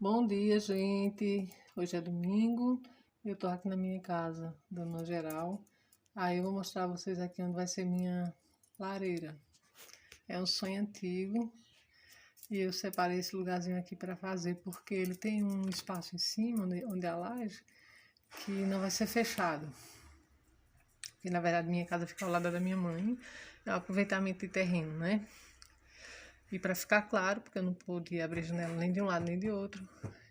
Bom dia, gente. Hoje é domingo. Eu tô aqui na minha casa, dando uma geral. Aí eu vou mostrar a vocês aqui onde vai ser minha lareira. É um sonho antigo e eu separei esse lugarzinho aqui para fazer porque ele tem um espaço em cima, onde é a laje, que não vai ser fechado. Porque na verdade minha casa fica ao lado da minha mãe. É um aproveitamento de terreno, né? E para ficar claro, porque eu não podia abrir janela nem de um lado nem de outro,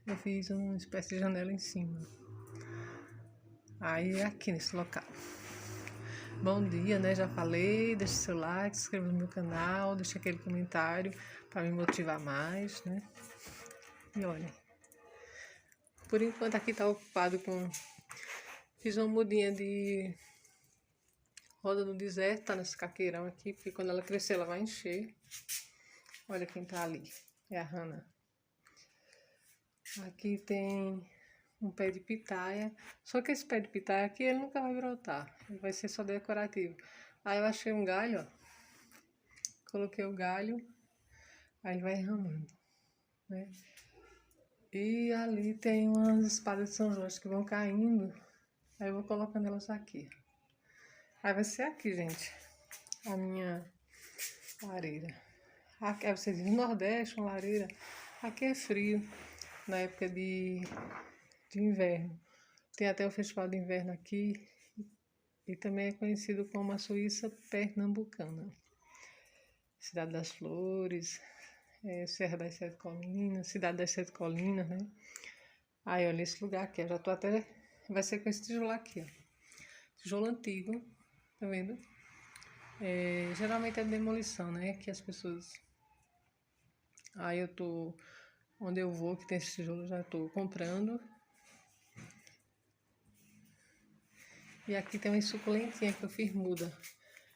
eu fiz uma espécie de janela em cima. Aí é aqui nesse local. Bom dia, né? Já falei. Deixa seu like, se inscreva no meu canal, deixa aquele comentário para me motivar mais, né? E olha, por enquanto aqui tá ocupado com. Fiz uma mudinha de roda do deserto, tá nesse caqueirão aqui, porque quando ela crescer ela vai encher. Olha quem tá ali. É a Hannah. Aqui tem um pé de pitaia. Só que esse pé de pitaia aqui ele nunca vai brotar. Ele vai ser só decorativo. Aí eu achei um galho, ó. Coloquei o galho. Aí ele vai enramando, né? E ali tem umas espadas de São Jorge que vão caindo. Aí eu vou colocando elas aqui. Aí vai ser aqui, gente, a minha lareira. Aqui, aí você diz, no Nordeste, uma lareira. Aqui é frio, na época de inverno. Tem até o festival de inverno aqui. E também é conhecido como a Suíça Pernambucana. Cidade das Flores, Serra das Sete Colinas, Cidade das Sete Colinas, né? Aí, olha esse lugar aqui, eu já tô até... Vai ser com esse tijolo aqui, ó. Tijolo antigo, tá vendo? Geralmente é demolição, né? Que as pessoas... Aí eu tô... Onde eu vou, que tem esse tijolo, eu já tô comprando. E aqui tem uma suculentinha que eu fiz muda.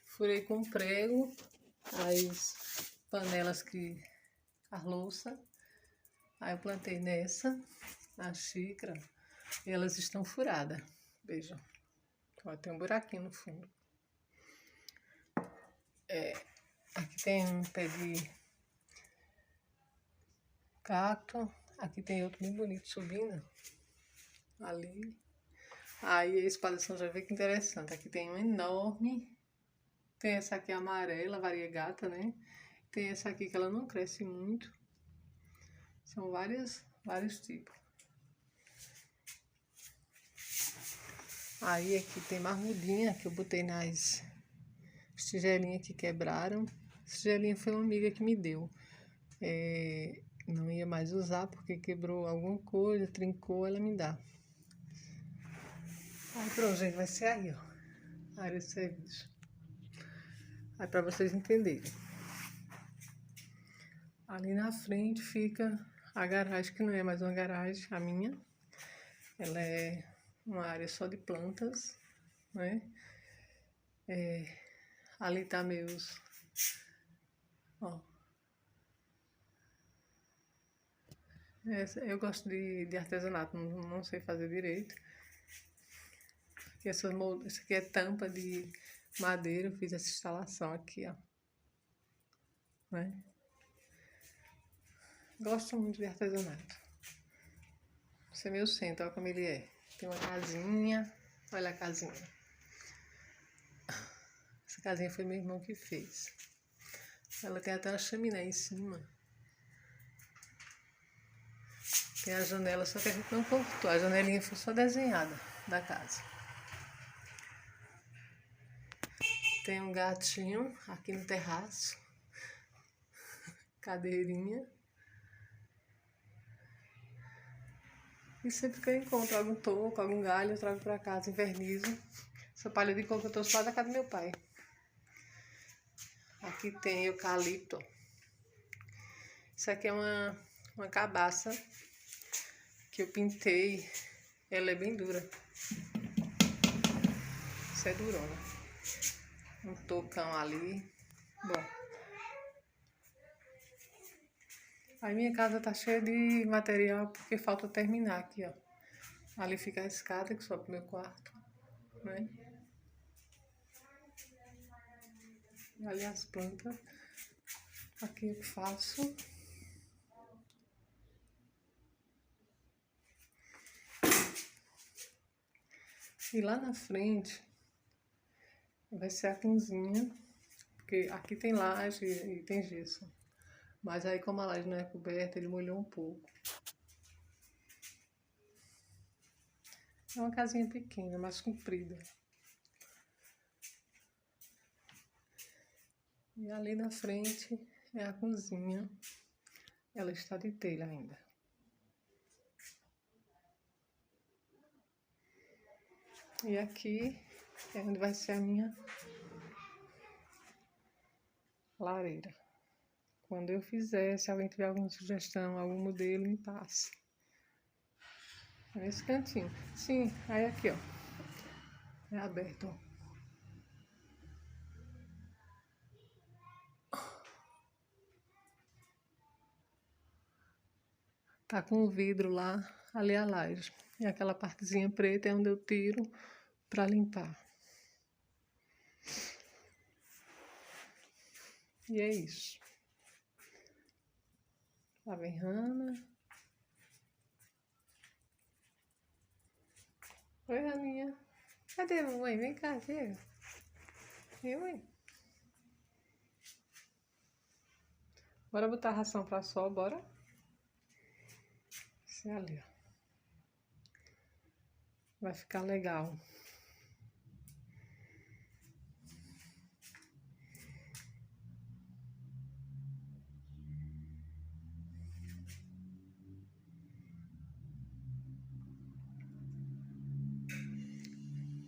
Furei com prego as panelas que... As louças. Aí eu plantei nessa, a xícara, e elas estão furadas. Vejam. Ó, tem um buraquinho no fundo. Aqui tem um pé de cacto. Aqui tem outro bem bonito subindo. Ali. Aí a espada São João, vê que interessante. Aqui tem um enorme. Tem essa aqui amarela, variegata, né? Tem essa aqui que ela não cresce muito. São vários tipos. Aí aqui tem mais mudinha que eu botei nas tigelinhas que quebraram. Essa tigelinha foi uma amiga que me deu. Não ia mais usar porque quebrou alguma coisa, trincou, ela me dá. Aí pronto, gente, vai ser aí, ó. Área de serviço. Aí pra vocês entenderem. Ali na frente fica a garagem, que não é mais uma garagem, a minha. Ela é uma área só de plantas, né? Ali tá meus... Ó. Eu gosto de artesanato, não sei fazer direito. E essa aqui é tampa de madeira, eu fiz essa instalação aqui, ó. Né? Gosto muito de artesanato. Esse é meu centro, olha como ele é. Tem uma casinha, olha a casinha. Essa casinha foi meu irmão que fez. Ela tem até uma chaminé em cima. Tem a janela, só que a gente não cortou. A janelinha foi só desenhada da casa. Tem um gatinho aqui no terraço. Cadeirinha. E sempre que eu encontro algum toco, algum galho, eu trago pra casa, invernizo. Essa palha de coco eu trouxe lá da casa do meu pai. Aqui tem eucalipto. Isso aqui é uma cabaça que eu pintei. Ela é bem dura. Isso é durona. Um tocão ali. Bom. Aí minha casa tá cheia de material porque falta terminar aqui, ó. Ali fica a escada que sobe pro meu quarto, né? Ali as plantas. Aqui eu faço. E lá na frente vai ser a cozinha, porque aqui tem laje e tem gesso. Mas aí como a laje não é coberta, ele molhou um pouco. É uma casinha pequena, mais comprida. E ali na frente é a cozinha. Ela está de telha ainda. E aqui é onde vai ser a minha lareira. Quando eu fizer, se alguém tiver alguma sugestão, algum modelo, me passe. Nesse cantinho. Sim, aí aqui, ó. É aberto, ó. Tá com o vidro lá, ali a laje. E aquela partezinha preta é onde eu tiro pra limpar. E é isso. Lá vem Hannah. Oi, Raninha. Cadê a mamãe? Vem cá, chega. Vem, mãe. Bora botar a ração pra sol, bora? Isso é ali, ó. Vai ficar legal.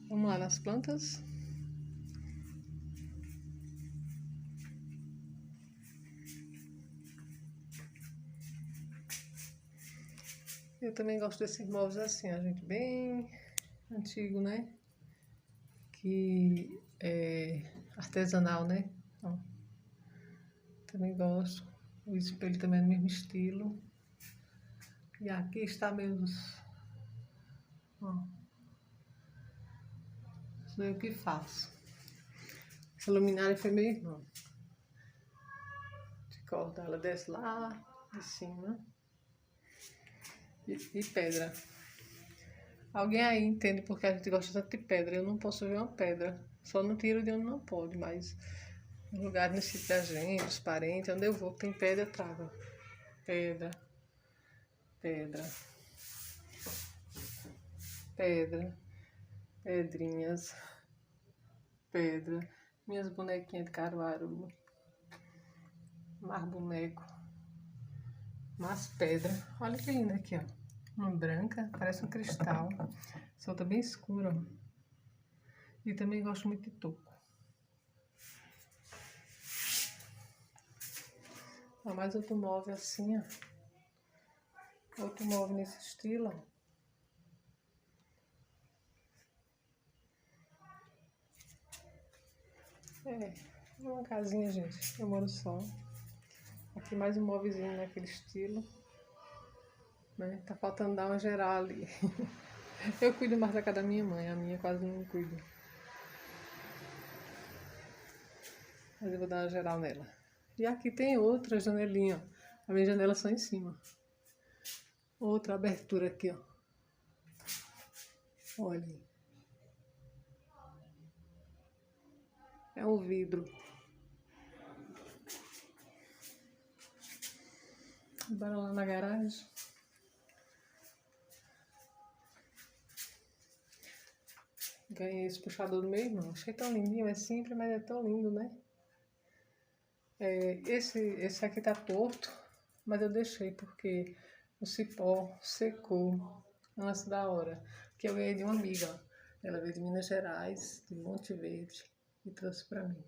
Vamos lá nas plantas. Eu também gosto desses móveis assim, a gente, bem antigo, né? Que é artesanal, né? Ó, também gosto. O espelho também é do mesmo estilo. E aqui está meus... Ó, sou eu que faço. Essa luminária foi meu irmão. De corda, ela desce lá de cima. E pedra. Alguém aí entende porque a gente gosta tanto de pedra. Eu não posso ver uma pedra. Só não tiro de onde não pode, mas no lugar nesse sítio da gente, os parentes, onde eu vou, tem pedra, eu trago. Pedra. Pedra. Pedra. Pedrinhas. Pedra. Minhas bonequinhas de Caruaru. Mais boneco. Mais pedra. Olha que linda aqui, ó. Uma branca, parece um cristal. Essa outra bem escura, ó. E também gosto muito de toco. Ó, mais outro móvel assim, ó. Outro móvel nesse estilo, ó. É, uma casinha, gente. Eu moro só. Aqui mais um móvelzinho naquele estilo. Né? Tá faltando dar uma geral ali. Eu cuido mais da casa da minha mãe, a minha quase não cuido. Mas eu vou dar uma geral nela. E aqui tem outra janelinha, ó. A minha janela só em cima. Outra abertura aqui, ó. Olha aí. É um vidro. Bora lá na garagem. Ganhei esse puxador do meu irmão. Achei tão lindinho, é simples, mas é tão lindo, né? É, esse aqui tá torto, mas eu deixei porque o cipó secou antes da hora. Que eu ganhei de uma amiga, ó. Ela veio de Minas Gerais, de Monte Verde, e trouxe pra mim.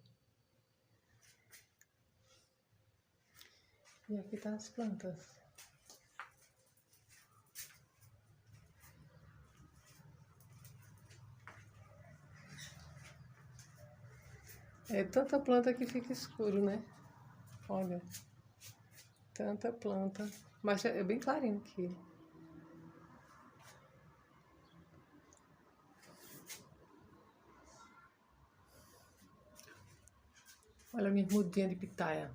E aqui tá as plantas. É tanta planta que fica escuro, né? Olha, tanta planta. Mas é bem clarinho aqui. Olha a minha mudinha de pitaia.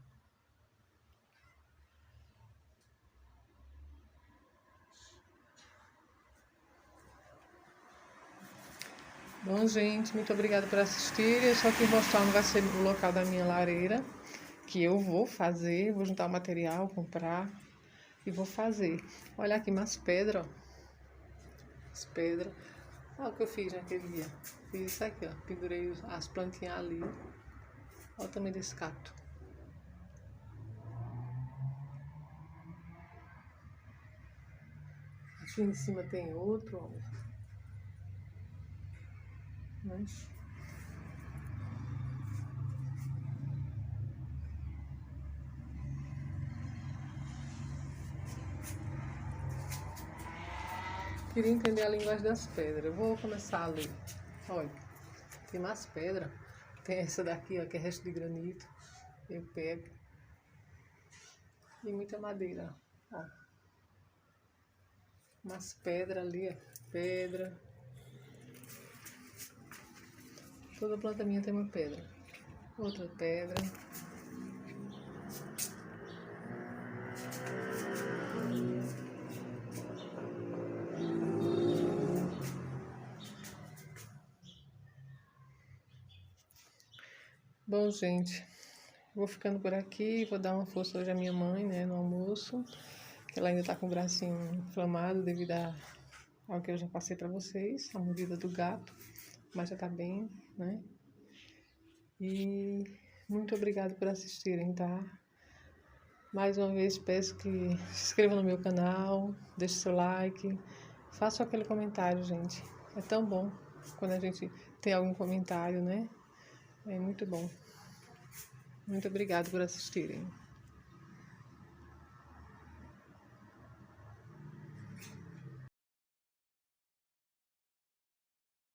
Bom, gente, muito obrigada por assistir. Eu só quis mostrar onde vai ser o local da minha lareira, que eu vou fazer, vou juntar o material, comprar e vou fazer. Olha aqui umas pedras, ó. As pedras. Olha o que eu fiz naquele dia. Fiz isso aqui, ó. Pendurei as plantinhas ali. Olha o tamanho desse cacto. Aqui em cima tem outro, ó. Mas... queria entender a linguagem das pedras. Eu vou começar a ler. Olha, tem mais pedras. Tem essa daqui, ó, que é resto de granito. Eu pego. E muita madeira, ó. Umas pedras ali, ó. Pedra. Toda planta minha tem uma pedra. Outra pedra. Bom, gente, vou ficando por aqui. Vou dar uma força hoje à minha mãe, né, no almoço. Que ela ainda tá com o bracinho inflamado devido ao que eu já passei pra vocês, a mordida do gato. Mas já tá bem, né? E muito obrigada por assistirem, tá? Mais uma vez peço que se inscrevam no meu canal, deixe seu like, faça aquele comentário, gente. É tão bom quando a gente tem algum comentário, né? É muito bom. Muito obrigada por assistirem.